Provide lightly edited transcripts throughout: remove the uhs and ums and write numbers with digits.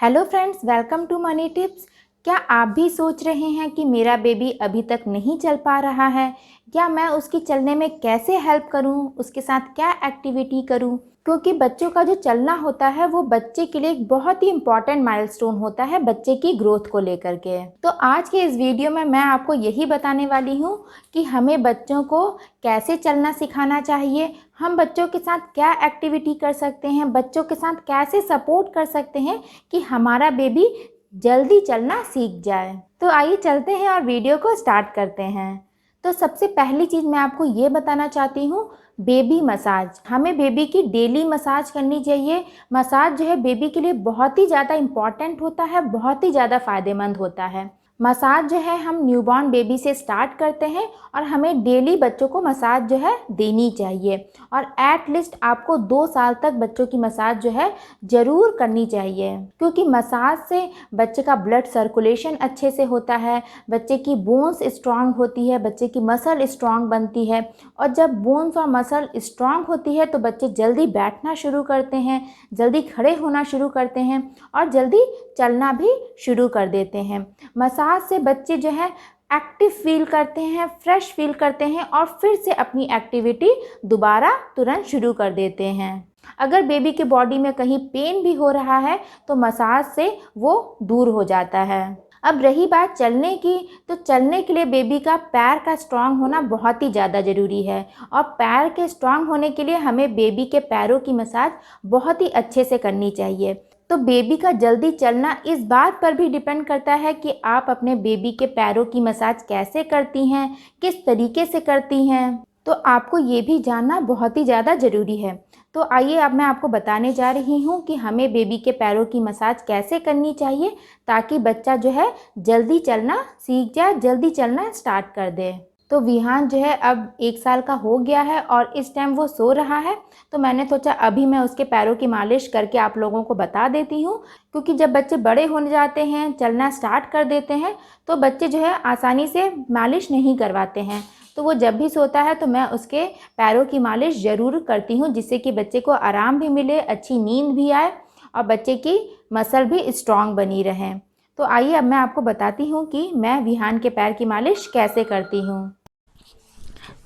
Hello friends, welcome to money tips. क्या आप भी सोच रहे हैं कि मेरा बेबी अभी तक नहीं चल पा रहा है, या मैं उसकी चलने में कैसे हेल्प करूं, उसके साथ क्या एक्टिविटी करूं? क्योंकि बच्चों का जो चलना होता है वो बच्चे के लिए एक बहुत ही इम्पॉर्टेंट माइलस्टोन होता है बच्चे की ग्रोथ को लेकर के। तो आज के इस वीडियो में मैं आपको यही बताने वाली हूँ कि हमें बच्चों को कैसे चलना सिखाना चाहिए, हम बच्चों के साथ क्या एक्टिविटी कर सकते हैं, बच्चों के साथ कैसे सपोर्ट कर सकते हैं कि हमारा बेबी जल्दी चलना सीख जाए। तो आइए चलते हैं और वीडियो को स्टार्ट करते हैं। तो सबसे पहली चीज़ मैं आपको ये बताना चाहती हूँ, बेबी मसाज। हमें बेबी की डेली मसाज करनी चाहिए। मसाज जो है बेबी के लिए बहुत ही ज़्यादा इम्पॉर्टेंट होता है, बहुत ही ज़्यादा फ़ायदेमंद होता है। मसाज जो है हम न्यूबॉर्न बेबी से स्टार्ट करते हैं और हमें डेली बच्चों को मसाज जो है देनी चाहिए, और एट लीस्ट आपको 2 साल तक बच्चों की मसाज जो है ज़रूर करनी चाहिए, क्योंकि मसाज से बच्चे का ब्लड सर्कुलेशन अच्छे से होता है, बच्चे की बोन्स स्ट्रांग होती है, बच्चे की मसल स्ट्रांग बनती है, और जब बोन्स और मसल स्ट्रांग होती है तो बच्चे जल्दी बैठना शुरू करते हैं, जल्दी खड़े होना शुरू करते हैं और जल्दी चलना भी शुरू कर देते हैं। मसाज से बच्चे जो है एक्टिव फील करते हैं, फ्रेश फील करते हैं और फिर से अपनी एक्टिविटी दोबारा तुरंत शुरू कर देते हैं। अगर बेबी के बॉडी में कहीं पेन भी हो रहा है तो मसाज से वो दूर हो जाता है। अब रही बात चलने की, तो चलने के लिए बेबी का पैर का स्ट्रांग होना बहुत ही ज़्यादा ज़रूरी है, और पैर के स्ट्रांग होने के लिए हमें बेबी के पैरों की मसाज बहुत ही अच्छे से करनी चाहिए। तो बेबी का जल्दी चलना इस बात पर भी डिपेंड करता है कि आप अपने बेबी के पैरों की मसाज कैसे करती हैं, किस तरीके से करती हैं। तो आपको ये भी जानना बहुत ही ज़्यादा ज़रूरी है। तो आइए अब मैं आपको बताने जा रही हूँ कि हमें बेबी के पैरों की मसाज कैसे करनी चाहिए, ताकि बच्चा जो है जल्दी चलना सीख जाए, जल्दी चलना स्टार्ट कर दे। तो विहान जो है अब 1 साल का हो गया है और इस टाइम वो सो रहा है, तो मैंने सोचा अभी मैं उसके पैरों की मालिश करके आप लोगों को बता देती हूँ, क्योंकि जब बच्चे बड़े होने जाते हैं, चलना स्टार्ट कर देते हैं, तो बच्चे जो है आसानी से मालिश नहीं करवाते हैं। तो वो जब भी सोता है तो मैं उसके पैरों की मालिश ज़रूर करती हूँ, जिससे कि बच्चे को आराम भी मिले, अच्छी नींद भी आए और बच्चे की मसल भी स्ट्रांग बनी रहे। तो आइए अब मैं आपको बताती हूँ कि मैं विहान के पैर की मालिश कैसे करती हूँ।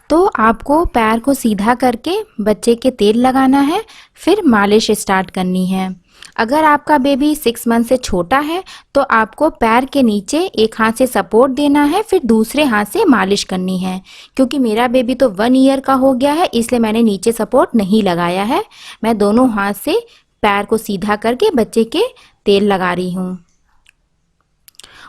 तो आपको पैर को सीधा करके बच्चे के तेल लगाना है, फिर मालिश स्टार्ट करनी है। अगर आपका बेबी 6 मंथ से छोटा है तो आपको पैर के नीचे एक हाथ से सपोर्ट देना है, फिर दूसरे हाथ से मालिश करनी है। क्योंकि मेरा बेबी तो 1 ईयर का हो गया है, इसलिए मैंने नीचे सपोर्ट नहीं लगाया है। मैं दोनों हाथ से पैर को सीधा करके बच्चे के तेल लगा रही हूँ।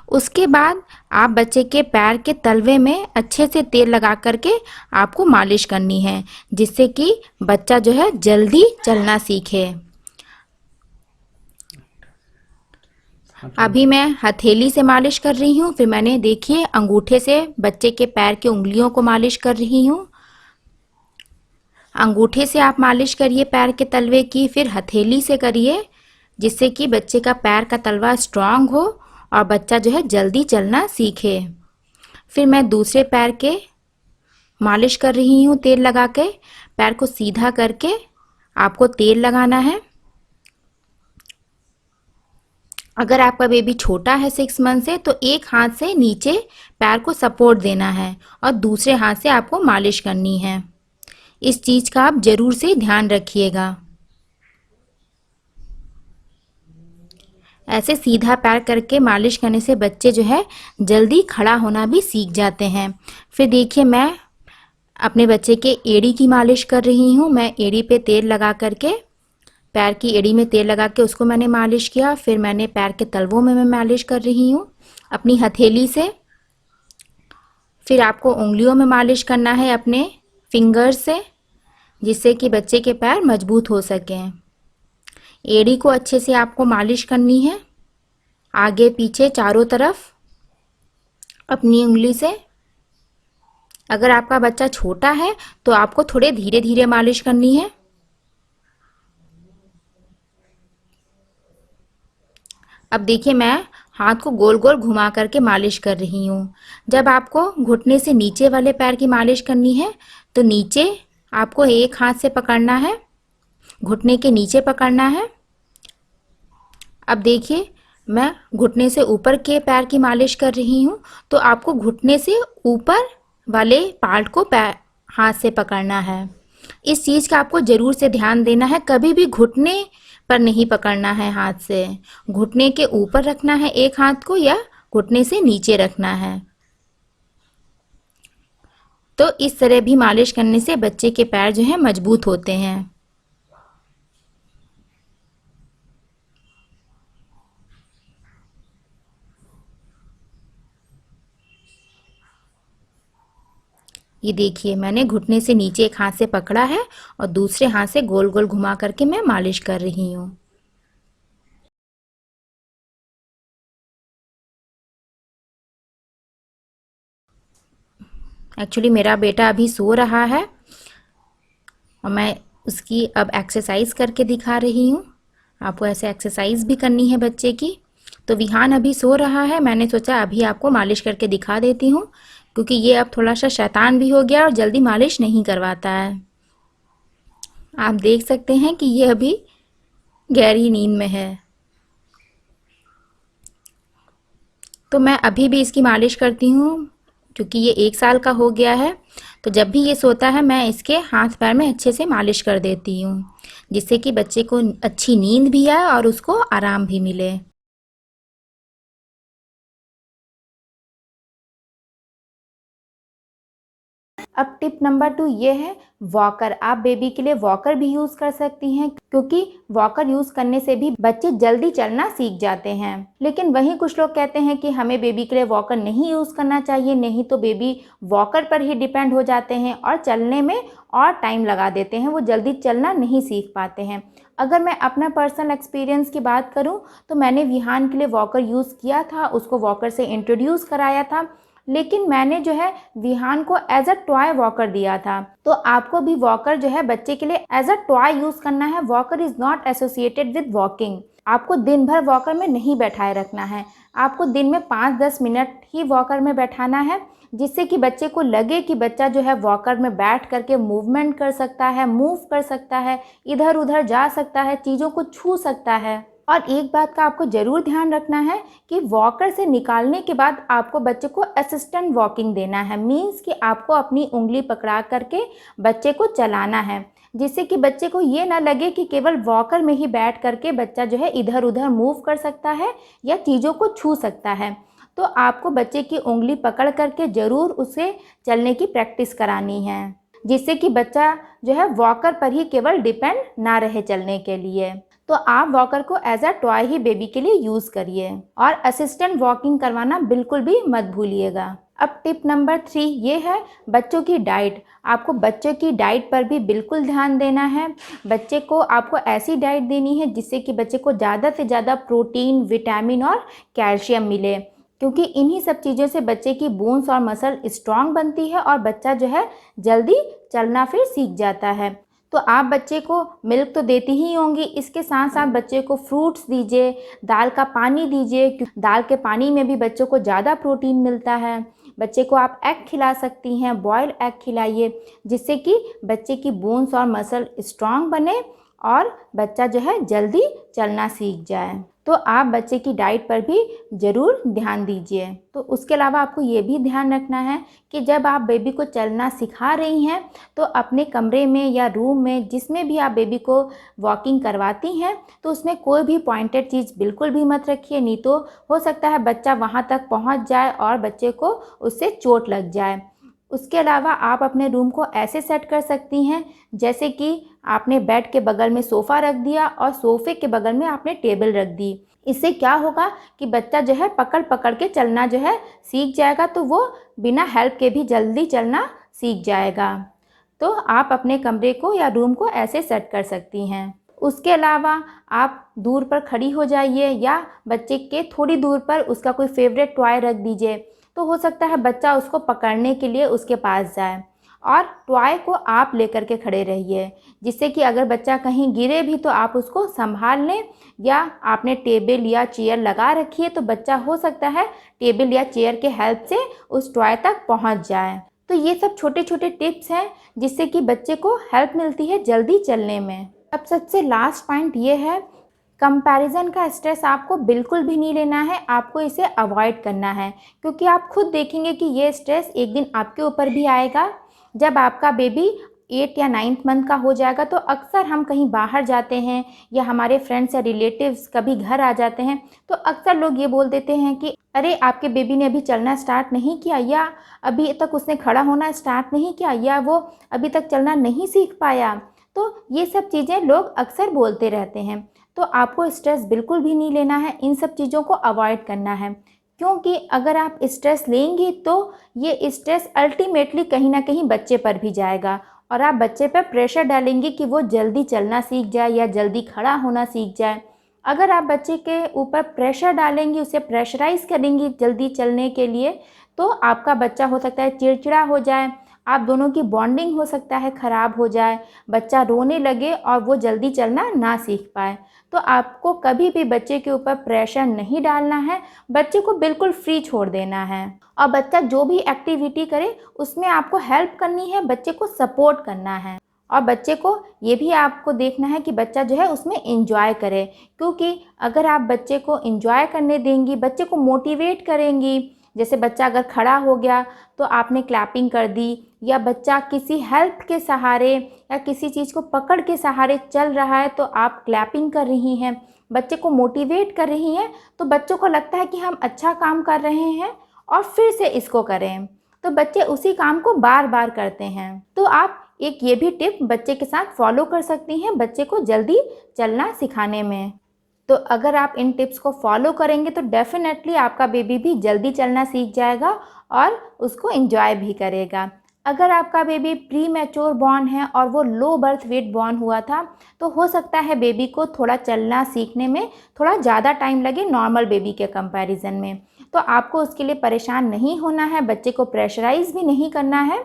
उसके बाद आप बच्चे के पैर के तलवे में अच्छे से तेल लगा करके आपको मालिश करनी है, जिससे कि बच्चा जो है जल्दी चलना सीखे। अभी मैं हथेली से मालिश कर रही हूँ, फिर मैंने देखिए अंगूठे से बच्चे के पैर के उंगलियों को मालिश कर रही हूँ। अंगूठे से आप मालिश करिए पैर के तलवे की, फिर हथेली से करिए, जिससे कि बच्चे का पैर का तलवा स्ट्रांग हो और बच्चा जो है जल्दी चलना सीखे। फिर मैं दूसरे पैर के मालिश कर रही हूँ तेल लगा के। पैर को सीधा करके आपको तेल लगाना है। अगर आपका बेबी छोटा है 6 मंथ से, तो एक हाथ से नीचे पैर को सपोर्ट देना है और दूसरे हाथ से आपको मालिश करनी है। इस चीज़ का आप ज़रूर से ध्यान रखिएगा। ऐसे सीधा पैर करके मालिश करने से बच्चे जो है जल्दी खड़ा होना भी सीख जाते हैं। फिर देखिए मैं अपने बच्चे के एड़ी की मालिश कर रही हूँ। मैं एड़ी पे तेल लगा करके, पैर की एड़ी में तेल लगा के उसको मैंने मालिश किया। फिर मैंने पैर के तलवों में मैं मालिश कर रही हूँ अपनी हथेली से। फिर आपको उंगलियों में मालिश करना है अपने फिंगर्स से, जिससे कि बच्चे के पैर मजबूत हो सकें। एड़ी को अच्छे से आपको मालिश करनी है, आगे पीछे चारों तरफ अपनी उंगली से। अगर आपका बच्चा छोटा है तो आपको थोड़े धीरे धीरे मालिश करनी है। अब देखिए मैं हाथ को गोल गोल घुमा करके मालिश कर रही हूँ। जब आपको घुटने से नीचे वाले पैर की मालिश करनी है तो नीचे आपको एक हाथ से पकड़ना है, घुटने के नीचे पकड़ना है। अब देखिए मैं घुटने से ऊपर के पैर की मालिश कर रही हूँ, तो आपको घुटने से ऊपर वाले पार्ट को पैर हाथ से पकड़ना है। इस चीज़ का आपको ज़रूर से ध्यान देना है, कभी भी घुटने पर नहीं पकड़ना है हाथ से। घुटने के ऊपर रखना है एक हाथ को या घुटने से नीचे रखना है। तो इस तरह भी मालिश करने से बच्चे के पैर जो है मजबूत होते हैं। ये देखिए, मैंने घुटने से नीचे एक हाथ से पकड़ा है और दूसरे हाथ से गोल गोल घुमा करके मैं मालिश कर रही हूँ। एक्चुअली मेरा बेटा अभी सो रहा है और मैं उसकी अब एक्सरसाइज करके दिखा रही हूँ। आपको ऐसे एक्सरसाइज भी करनी है बच्चे की। तो विहान अभी सो रहा है, मैंने सोचा अभी आपको मालिश करके दिखा देती हूँ, क्योंकि ये अब थोड़ा सा शैतान भी हो गया और जल्दी मालिश नहीं करवाता है। आप देख सकते हैं कि ये अभी गहरी नींद में है। तो मैं अभी भी इसकी मालिश करती हूँ, क्योंकि ये 1 साल का हो गया है। तो जब भी ये सोता है मैं इसके हाथ पैर में अच्छे से मालिश कर देती हूँ, जिससे कि बच्चे को अच्छी नींद भी आए और उसको आराम भी मिले। अब टिप नंबर 2 ये है वॉकर। आप बेबी के लिए वॉकर भी यूज़ कर सकती हैं, क्योंकि वॉकर यूज़ करने से भी बच्चे जल्दी चलना सीख जाते हैं। लेकिन वहीं कुछ लोग कहते हैं कि हमें बेबी के लिए वॉकर नहीं यूज़ करना चाहिए, नहीं तो बेबी वॉकर पर ही डिपेंड हो जाते हैं और चलने में और टाइम लगा देते हैं, वो जल्दी चलना नहीं सीख पाते हैं। अगर मैं अपना पर्सनल एक्सपीरियंस की बात करूं तो मैंने विहान के लिए वॉकर यूज़ किया था, उसको वॉकर से इंट्रोड्यूस कराया था, लेकिन मैंने जो है विहान को एज अ टॉय वॉकर दिया था। तो आपको भी वॉकर जो है बच्चे के लिए एज अ टॉय यूज़ करना है। Walker is not associated with walking. आपको दिन भर वॉकर में नहीं बैठाए रखना है, आपको दिन में 5-10 मिनट ही वॉकर में बैठाना है, जिससे कि बच्चे को लगे कि बच्चा जो है वॉकर में बैठ करके मूवमेंट कर सकता है, मूव कर सकता है, इधर उधर जा सकता है, चीज़ों को छू सकता है। और एक बात का आपको ज़रूर ध्यान रखना है कि वॉकर से निकालने के बाद आपको बच्चे को असिस्टेंट वॉकिंग देना है। मीन्स कि आपको अपनी उंगली पकड़ा करके बच्चे को चलाना है, जिससे कि बच्चे को ये ना लगे कि केवल वॉकर में ही बैठ करके बच्चा जो है इधर उधर मूव कर सकता है या चीज़ों को छू सकता है। तो आपको बच्चे की उंगली पकड़ करके ज़रूर उसे चलने की प्रैक्टिस करानी है, जिससे कि बच्चा जो है वॉकर पर ही केवल डिपेंड ना रहे चलने के लिए। तो आप वॉकर को एज अ टॉय ही बेबी के लिए यूज़ करिए और असिस्टेंट वॉकिंग करवाना बिल्कुल भी मत भूलिएगा। अब टिप नंबर 3 ये है बच्चों की डाइट। आपको बच्चे की डाइट पर भी बिल्कुल ध्यान देना है। बच्चे को आपको ऐसी डाइट देनी है जिससे कि बच्चे को ज़्यादा से ज़्यादा प्रोटीन, विटामिन और कैल्शियम मिले, क्योंकि इन्हीं सब चीज़ों से बच्चे की बोन्स और मसल स्ट्रांग बनती है और बच्चा जो है जल्दी चलना फिर सीख जाता है। तो आप बच्चे को मिल्क तो देती ही होंगी, इसके साथ साथ बच्चे को फ्रूट्स दीजिए, दाल का पानी दीजिए, क्योंकि दाल के पानी में भी बच्चों को ज़्यादा प्रोटीन मिलता है। बच्चे को आप एग खिला सकती हैं, बॉयल्ड एग खिलाइए, जिससे कि बच्चे की बोन्स और मसल स्ट्रांग बने और बच्चा जो है जल्दी चलना सीख जाए। तो आप बच्चे की डाइट पर भी ज़रूर ध्यान दीजिए। तो उसके अलावा आपको ये भी ध्यान रखना है कि जब आप बेबी को चलना सिखा रही हैं तो अपने कमरे में या रूम में जिसमें भी आप बेबी को वॉकिंग करवाती हैं तो उसमें कोई भी पॉइंटेड चीज़ बिल्कुल भी मत रखिए, नहीं तो हो सकता है बच्चा वहाँ तक पहुँच जाए और बच्चे को उससे चोट लग जाए। उसके अलावा आप अपने रूम को ऐसे सेट कर सकती हैं जैसे कि आपने बेड के बगल में सोफ़ा रख दिया और सोफ़े के बगल में आपने टेबल रख दी। इससे क्या होगा कि बच्चा जो है पकड़ पकड़ के चलना जो है सीख जाएगा, तो वो बिना हेल्प के भी जल्दी चलना सीख जाएगा। तो आप अपने कमरे को या रूम को ऐसे सेट कर सकती हैं। उसके अलावा आप दूर पर खड़ी हो जाइए या बच्चे के थोड़ी दूर पर उसका कोई फेवरेट टॉय रख दीजिए, तो हो सकता है बच्चा उसको पकड़ने के लिए उसके पास जाए और टॉय को आप लेकर के खड़े रहिए, जिससे कि अगर बच्चा कहीं गिरे भी तो आप उसको संभाल लें, या आपने टेबल या चेयर लगा रखी है तो बच्चा हो सकता है टेबल या चेयर के हेल्प से उस टॉय तक पहुंच जाए। तो ये सब छोटे छोटे टिप्स हैं जिससे कि बच्चे को हेल्प मिलती है जल्दी चलने में। अब सबसे लास्ट पॉइंट ये है कंपैरिजन का स्ट्रेस आपको बिल्कुल भी नहीं लेना है, आपको इसे अवॉइड करना है, क्योंकि आप खुद देखेंगे कि ये स्ट्रेस एक दिन आपके ऊपर भी आएगा। जब आपका बेबी 8 या 9th मंथ का हो जाएगा तो अक्सर हम कहीं बाहर जाते हैं या हमारे फ्रेंड्स या रिलेटिव्स कभी घर आ जाते हैं, तो अक्सर लोग ये बोल देते हैं कि अरे आपके बेबी ने अभी चलना स्टार्ट नहीं किया, या अभी तक उसने खड़ा होना स्टार्ट नहीं किया, या वो अभी तक चलना नहीं सीख पाया। तो ये सब चीज़ें लोग अक्सर बोलते रहते हैं। तो आपको स्ट्रेस बिल्कुल भी नहीं लेना है, इन सब चीज़ों को अवॉइड करना है, क्योंकि अगर आप स्ट्रेस लेंगी तो ये स्ट्रेस अल्टीमेटली कहीं ना कहीं बच्चे पर भी जाएगा और आप बच्चे पर प्रेशर डालेंगी कि वो जल्दी चलना सीख जाए या जल्दी खड़ा होना सीख जाए। अगर आप बच्चे के ऊपर प्रेशर डालेंगी, उसे प्रेशराइज करेंगी जल्दी चलने के लिए, तो आपका बच्चा हो सकता है चिड़चिड़ा हो जाए, आप दोनों की बॉन्डिंग हो सकता है ख़राब हो जाए, बच्चा रोने लगे और वो जल्दी चलना ना सीख पाए। तो आपको कभी भी बच्चे के ऊपर प्रेशर नहीं डालना है, बच्चे को बिल्कुल फ्री छोड़ देना है और बच्चा जो भी एक्टिविटी करे उसमें आपको हेल्प करनी है, बच्चे को सपोर्ट करना है। और बच्चे को ये भी आपको देखना है कि बच्चा जो है उसमें एंजॉय करे, क्योंकि अगर आप बच्चे को एंजॉय करने देंगी, बच्चे को मोटिवेट करेंगी, जैसे बच्चा अगर खड़ा हो गया तो आपने क्लैपिंग कर दी, या बच्चा किसी हेल्प के सहारे या किसी चीज़ को पकड़ के सहारे चल रहा है तो आप क्लैपिंग कर रही हैं, बच्चे को मोटिवेट कर रही हैं, तो बच्चों को लगता है कि हम अच्छा काम कर रहे हैं और फिर से इसको करें, तो बच्चे उसी काम को बार बार करते हैं। तो आप एक ये भी टिप बच्चे के साथ फॉलो कर सकती हैं बच्चे को जल्दी चलना सिखाने में। तो अगर आप इन टिप्स को फॉलो करेंगे तो डेफिनेटली आपका बेबी भी जल्दी चलना सीख जाएगा और उसको एंजॉय भी करेगा। अगर आपका बेबी प्री मैच्योर बॉर्न है और वो लो बर्थ वेट बॉर्न हुआ था, तो हो सकता है बेबी को थोड़ा चलना सीखने में थोड़ा ज़्यादा टाइम लगे नॉर्मल बेबी के कंपैरिजन में। तो आपको उसके लिए परेशान नहीं होना है, बच्चे को प्रेशराइज़ भी नहीं करना है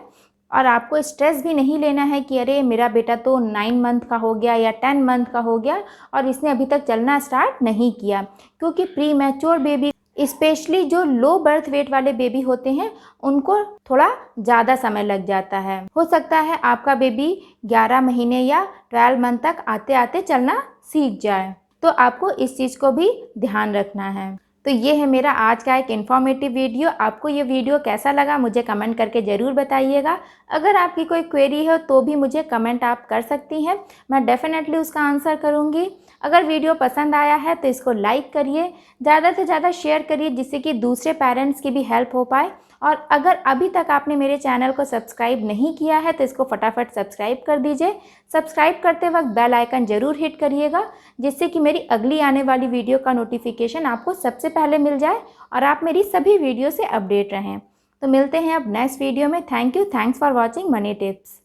और आपको स्ट्रेस भी नहीं लेना है कि अरे मेरा बेटा तो 9 मंथ का हो गया या 10 मंथ का हो गया और इसने अभी तक चलना स्टार्ट नहीं किया, क्योंकि प्री मैच्योर बेबी स्पेशली जो लो बर्थ वेट वाले बेबी होते हैं उनको थोड़ा ज़्यादा समय लग जाता है। हो सकता है आपका बेबी 11 महीने या 12 मंथ तक आते आते चलना सीख जाए, तो आपको इस चीज़ को भी ध्यान रखना है। तो ये है मेरा आज का एक इन्फॉर्मेटिव वीडियो। आपको ये वीडियो कैसा लगा मुझे कमेंट करके ज़रूर बताइएगा। अगर आपकी कोई क्वेरी हो तो भी मुझे कमेंट आप कर सकती हैं, मैं डेफ़िनेटली उसका आंसर करूँगी। अगर वीडियो पसंद आया है तो इसको लाइक करिए, ज़्यादा से ज़्यादा शेयर करिए, जिससे कि दूसरे पेरेंट्स की भी हेल्प हो पाए। और अगर अभी तक आपने मेरे चैनल को सब्सक्राइब नहीं किया है तो इसको फटाफट सब्सक्राइब कर दीजिए। सब्सक्राइब करते वक्त बेल आइकन ज़रूर हिट करिएगा, जिससे कि मेरी अगली आने वाली वीडियो का नोटिफिकेशन आपको सबसे पहले मिल जाए और आप मेरी सभी वीडियो से अपडेट रहें। तो मिलते हैं अब नेक्स्ट वीडियो में। Thank you, thanks for watching money tips.